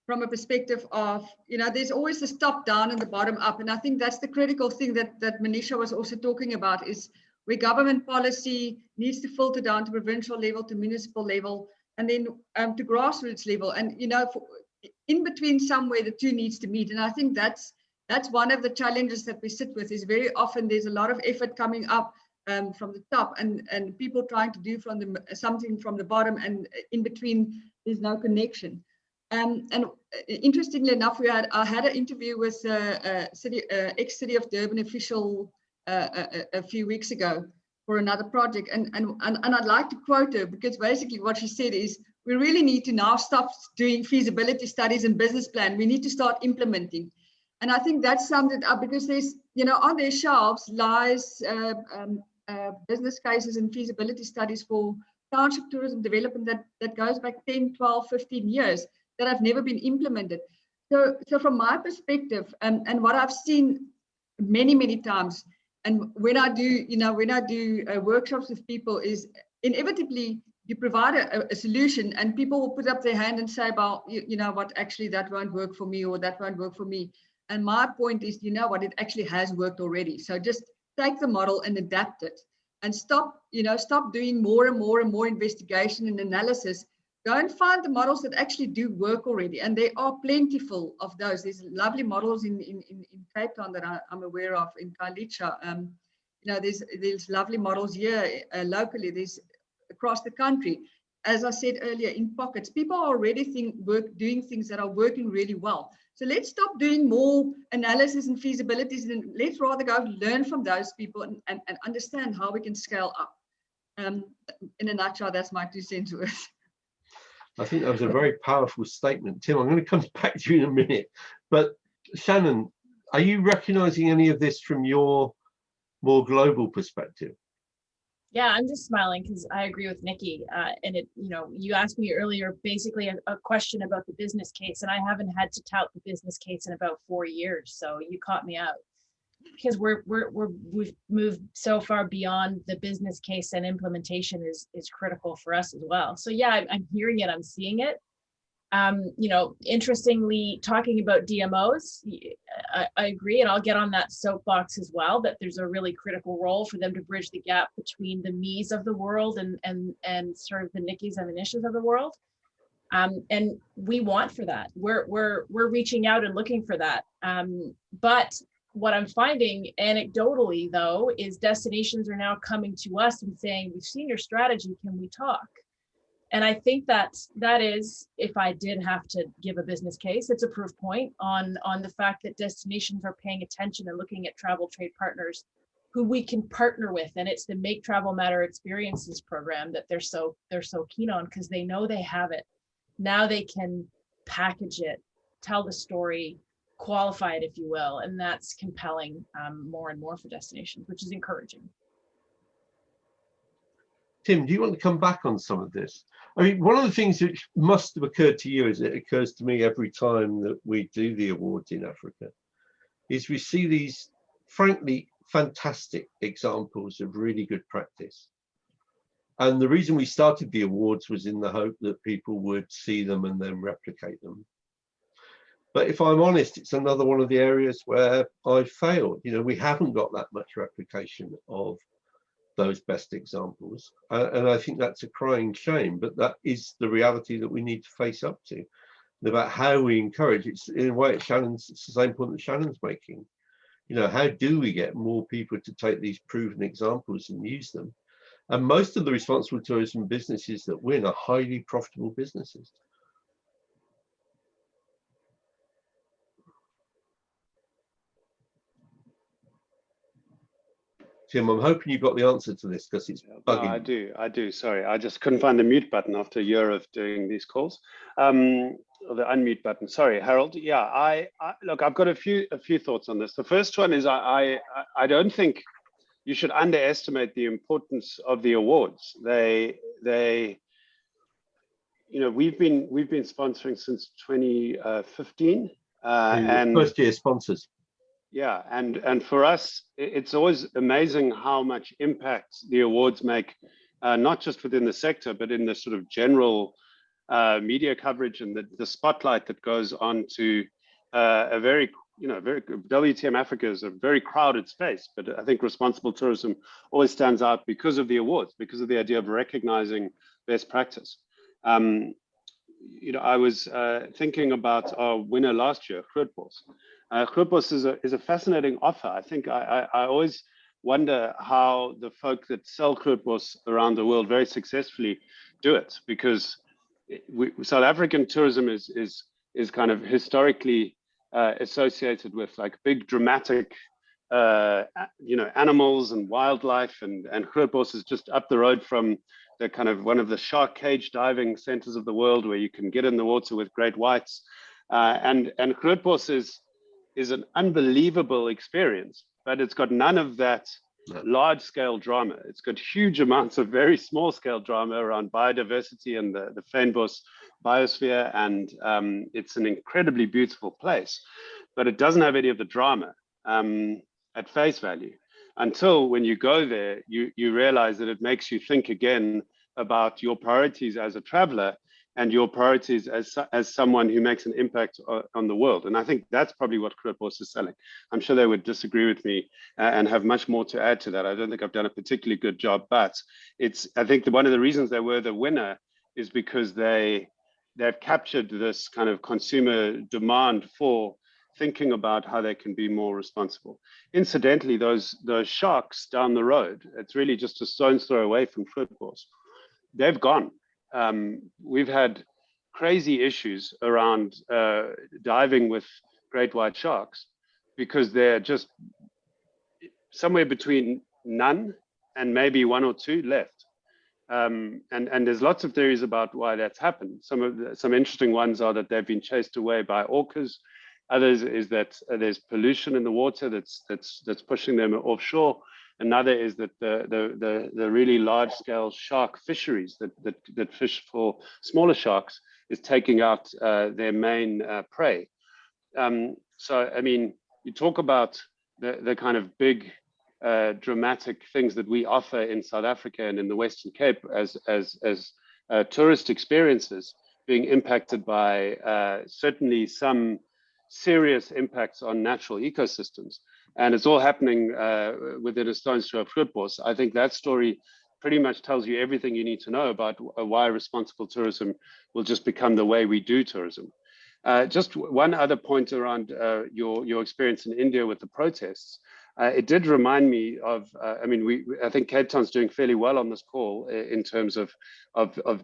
from a perspective of, you know, there's always this top down and the bottom up. And I think that's the critical thing that Manisha was also talking about, is where government policy needs to filter down to provincial level, to municipal level, and then to grassroots level. And, you know, in between somewhere, the two needs to meet. And I think that's one of the challenges that we sit with, is very often there's a lot of effort coming up from the top, and people trying to do something from the bottom, and in between there's no connection. And interestingly enough, I had an interview with ex-City of Durban official a few weeks ago for another project, and I'd like to quote her, because basically what she said is, we really need to now stop doing feasibility studies and business plan. We need to start implementing. And I think that summed it up, because there's, you know, on their shelves lies business cases and feasibility studies for township tourism development that goes back 10, 12, 15 years that have never been implemented. So from my perspective, and what I've seen many, many times, and when I do workshops with people, is inevitably you provide a solution and people will put up their hand and say, well, you know what, actually that won't work for me, or that won't work for me. And my point is, you know what, it actually has worked already. So just take the model and adapt it, and stop doing more and more and more investigation and analysis. Go and find the models that actually do work already. And there are plentiful of those. There's lovely models in Cape Town that I'm aware of, in Kailicha. You know, there's lovely models here locally. There's across the country. As I said earlier, in pockets, people are already doing things that are working really well. So let's stop doing more analysis and feasibilities, and let's rather go learn from those people and understand how we can scale up. In a nutshell, that's my 2 cents worth. I think that was a very powerful statement. Tim, I'm going to come back to you in a minute. But Shannon, are you recognising any of this from your more global perspective? Yeah, I'm just smiling because I agree with Nikki. And you asked me earlier, basically a question about the business case, and I haven't had to tout the business case in about 4 years. So you caught me out, because we've moved so far beyond the business case, and implementation is critical for us as well. So yeah, I'm hearing it, I'm seeing it. Interestingly, talking about DMOs, I agree, and I'll get on that soapbox as well, that there's a really critical role for them to bridge the gap between the me's of the world and sort of the Nickies and Manishas of the world. And we want for that. We're reaching out and looking for that. But what I'm finding anecdotally, though, is destinations are now coming to us and saying, we've seen your strategy, can we talk? And I think that is, if I did have to give a business case, it's a proof point on the fact that destinations are paying attention and looking at travel trade partners who we can partner with. And it's the Make Travel Matter Experiences program that they're so keen on, because they know they have it. Now they can package it, tell the story, qualify it, if you will. And that's compelling more and more for destinations, which is encouraging. Tim, do you want to come back on some of this? I mean, one of the things that must have occurred to you, as it occurs to me every time that we do the awards in Africa, is we see these frankly fantastic examples of really good practice. And the reason we started the awards was in the hope that people would see them and then replicate them. But if I'm honest, it's another one of the areas where I failed. You know, we haven't got that much replication of those best examples, and I think that's a crying shame, but that is the reality that we need to face up to. And about how we encourage, it's in a way it's the same point that Shannon's making. You know, how do we get more people to take these proven examples and use them? And most of the responsible tourism businesses that win are highly profitable businesses. Tim, I'm hoping you've got the answer to this, because it's bugging. No, I do. Sorry, I just couldn't find the mute button after a year of doing these calls, or the unmute button. Sorry, Harold. Yeah, I look, I've got a few thoughts on this. The first one is I don't think you should underestimate the importance of the awards. We've been sponsoring since 2015, and first year sponsors. yeah, and for us, it's always amazing how much impact the awards make, not just within the sector, but in the sort of general media coverage and the spotlight that goes on to a very WTM Africa is a very crowded space, but I think responsible tourism always stands out because of the awards, because of the idea of recognizing best practice. I was thinking about our winner last year, Grootbos. Grootbos is a fascinating offer. I think I always wonder how the folk that sell Grootbos around the world very successfully do it, because South African tourism is kind of historically associated with like big dramatic animals and wildlife, and Grootbos is just up the road from the kind of one of the shark cage diving centers of the world, where you can get in the water with great whites, and Grootbos is an unbelievable experience, but it's got none of that large scale drama. It's got huge amounts of very small scale drama around biodiversity and the Fynbos biosphere, and it's an incredibly beautiful place, but it doesn't have any of the drama at face value, until when you go there, you realize that it makes you think again about your priorities as a traveler and your priorities as someone who makes an impact on the world. And I think that's probably what Grootbos is selling. I'm sure they would disagree with me and have much more to add to that. I don't think I've done a particularly good job, but I think one of the reasons they were the winner is because they've captured this kind of consumer demand for thinking about how they can be more responsible. Incidentally, those sharks down the road, it's really just a stone's throw away from Grootbos. They've gone. We've had crazy issues around diving with great white sharks, because they're just somewhere between none and maybe one or two left. And there's lots of theories about why that's happened. Some interesting ones are that they've been chased away by orcas. Others is that there's pollution in the water that's pushing them offshore. Another is that the really large scale shark fisheries that fish for smaller sharks is taking out their main prey. So I mean, you talk about the kind of big dramatic things that we offer in South Africa and in the Western Cape as tourist experiences being impacted by certainly some serious impacts on natural ecosystems. And it's all happening within a stone's throw of Grootbos. I think that story pretty much tells you everything you need to know about why responsible tourism will just become the way we do tourism. Just one other point around your experience in India with the protests. It did remind me of, I think Cape Town's doing fairly well on this call in terms of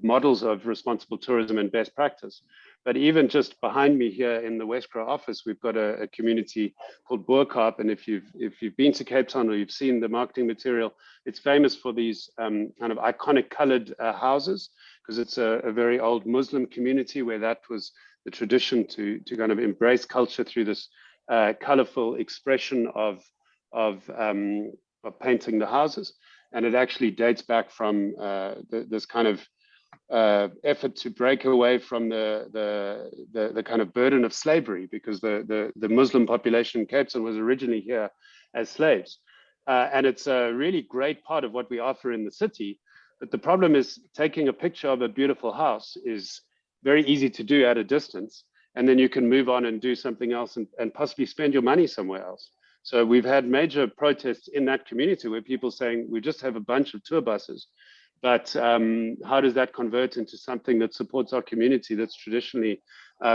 models of responsible tourism and best practice. But even just behind me here in the Westcrow office, we've got a community called Boerkaap. And if you've been to Cape Town or you've seen the marketing material, it's famous for these kind of iconic colored houses, because it's a very old Muslim community where that was the tradition to kind of embrace culture through this colorful expression of painting the houses. And it actually dates back from this kind of effort to break away from the kind of burden of slavery, because the Muslim population in Cape Town was originally here as slaves. And it's a really great part of what we offer in the city. But the problem is, taking a picture of a beautiful house is very easy to do at a distance. And then you can move on and do something else and possibly spend your money somewhere else. So we've had major protests in that community where people saying, we just have a bunch of tour buses, but how does that convert into something that supports our community that's traditionally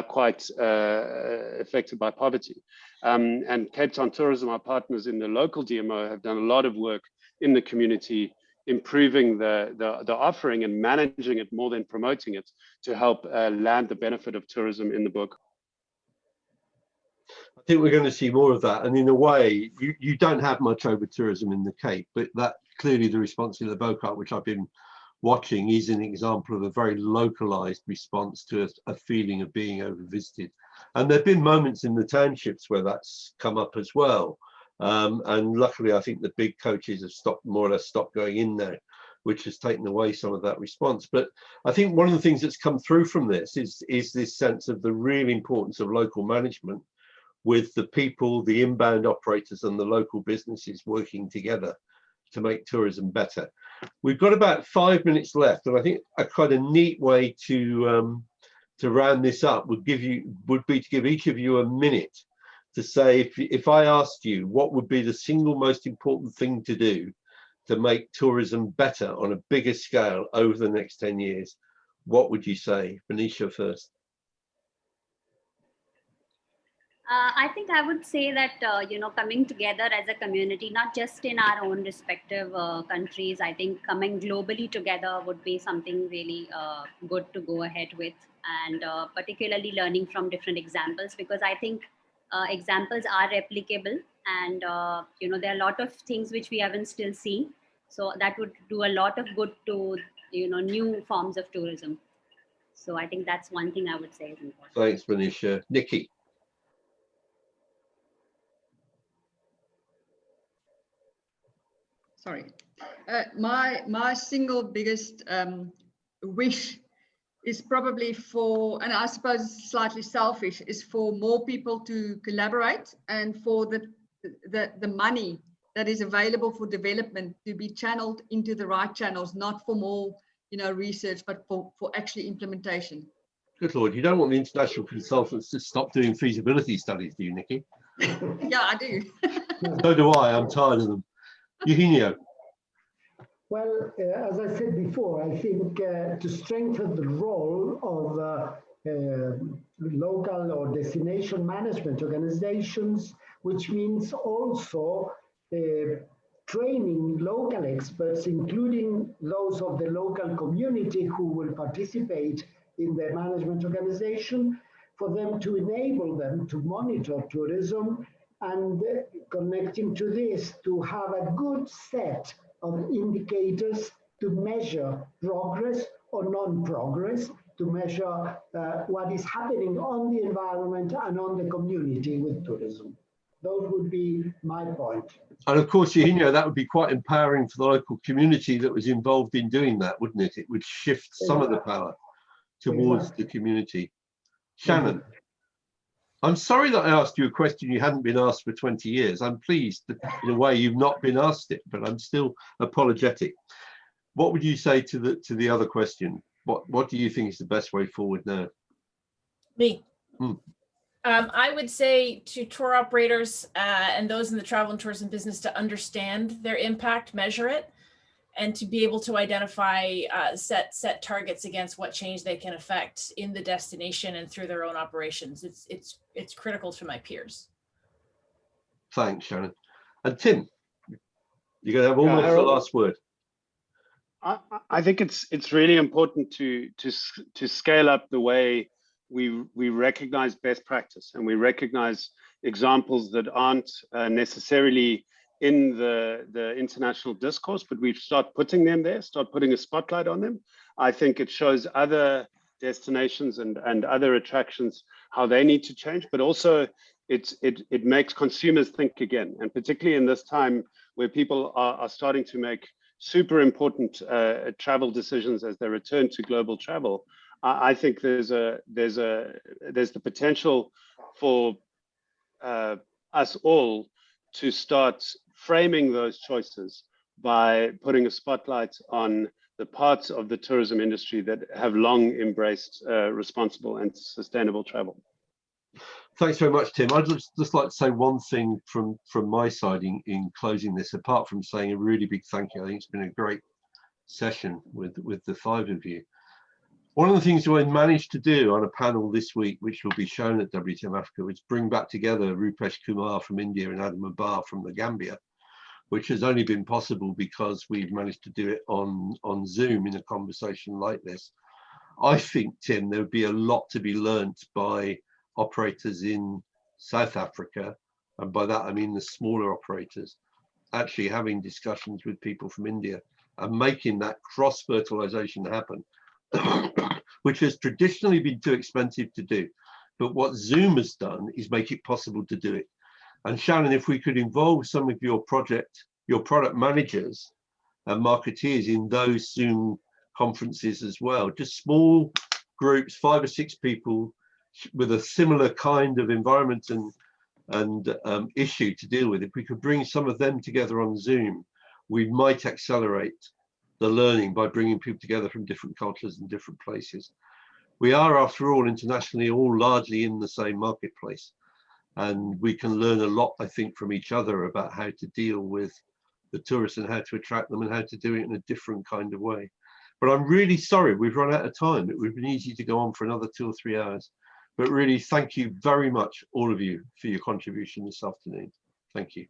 quite affected by poverty? And Cape Town Tourism, our partners in the local DMO, have done a lot of work in the community, improving the offering and managing it more than promoting it, to help land the benefit of tourism in the book. I think we're going to see more of that. And in a way, you don't have much over tourism in the Cape, but that clearly the response in the Boerkaap, which I've been watching, is an example of a very localized response to a feeling of being over visited. And there have been moments in the townships where that's come up as well. And luckily, I think the big coaches have stopped, more or less stopped going in now, which has taken away some of that response. But I think one of the things that's come through from this is this sense of the real importance of local management, with the people, the inbound operators and the local businesses working together to make tourism better. We've got about 5 minutes left, and I think a kind of neat way to round this up would be to give each of you a minute to say, if I asked you what would be the single most important thing to do to make tourism better on a bigger scale over the next 10 years, what would you say? Venetia first. I think I would say that, coming together as a community, not just in our own respective countries, I think coming globally together would be something really good to go ahead with, and particularly learning from different examples, because I think examples are replicable, and, there are a lot of things which we haven't still seen. So that would do a lot of good to, new forms of tourism. So I think that's one thing I would say is important. Thanks, Venetia. Nikki. Sorry. My single biggest wish is probably for, and I suppose slightly selfish, is for more people to collaborate, and for the money that is available for development to be channeled into the right channels, not for more research, but for actually implementation. Good Lord, you don't want the international consultants to stop doing feasibility studies, do you, Nikki? Yeah, I do. So do I. I'm tired of them. Eugenio. Well, as I said before, I think to strengthen the role of local or destination management organizations, which means also training local experts, including those of the local community who will participate in the management organization, for them to enable them to monitor tourism, and connecting to this, to have a good set of indicators to measure progress or non-progress, to measure what is happening on the environment and on the community with tourism. Those would be my point. And of course, Eugenio, that would be quite empowering for the local community that was involved in doing that, wouldn't it? It would shift some of the power towards the community. Shannon. I'm sorry that I asked you a question you hadn't been asked for 20 years. I'm pleased that in a way you've not been asked it, but I'm still apologetic. What would you say to the other question? What do you think is the best way forward now? Me. I would say to tour operators and those in the travel and tourism business to understand their impact, measure it, and to be able to identify, set targets against what change they can affect in the destination and through their own operations. It's critical to my peers. Thanks, Shannon. And Tim, you're going to have almost the last word. I think it's really important to scale up the way we recognize best practice, and we recognize examples that aren't necessarily in the international discourse, but we start putting them there, start putting a spotlight on them. I think it shows other destinations and other attractions how they need to change, but also it makes consumers think again, and particularly in this time where people are starting to make super important travel decisions as they return to global travel. I think there's the potential for us all to start framing those choices by putting a spotlight on the parts of the tourism industry that have long embraced responsible and sustainable travel. Thanks very much, Tim. I'd just like to say one thing from my side in closing this, apart from saying a really big thank you. I think it's been a great session with the five of you. One of the things we managed to do on a panel this week, which will be shown at WTM Africa, was bring back together Rupesh Kumar from India and Adam Abbar from the Gambia, which has only been possible because we've managed to do it on Zoom in a conversation like this. I think, Tim, there would be a lot to be learnt by operators in South Africa, and by that I mean the smaller operators, actually having discussions with people from India and making that cross-fertilization happen, which has traditionally been too expensive to do. But what Zoom has done is make it possible to do it. And Shannon, if we could involve some of your product managers and marketeers in those Zoom conferences as well, just small groups, 5 or 6 people with a similar kind of environment and issue to deal with. If we could bring some of them together on Zoom, we might accelerate the learning by bringing people together from different cultures and different places. We are, after all, internationally all largely in the same marketplace, and we can learn a lot, I think, from each other about how to deal with the tourists and how to attract them and how to do it in a different kind of way. But I'm really sorry we've run out of time. It would have been easy to go on for another 2 or 3 hours. But really, thank you very much, all of you, for your contribution this afternoon. Thank you.